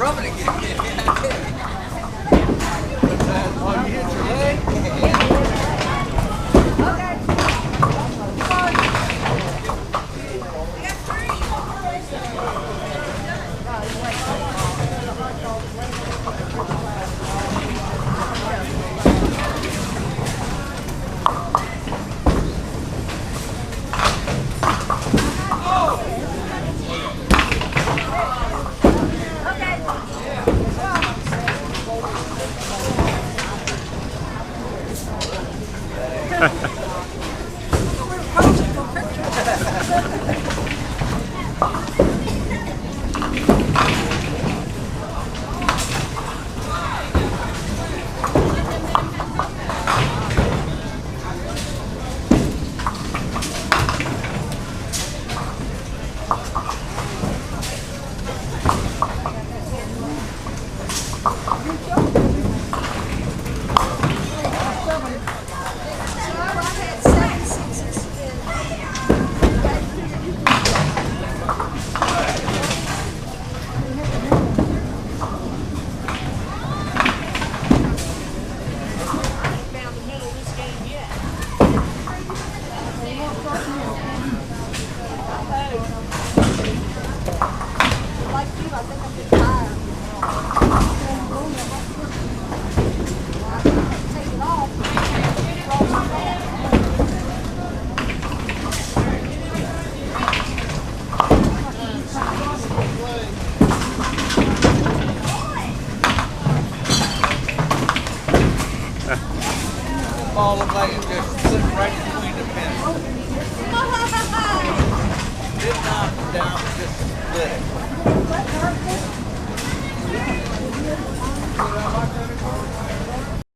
from it again. Oh, you hit your leg? Ball looked like it just slipped right between the pins. Didn't knock it down, just split it.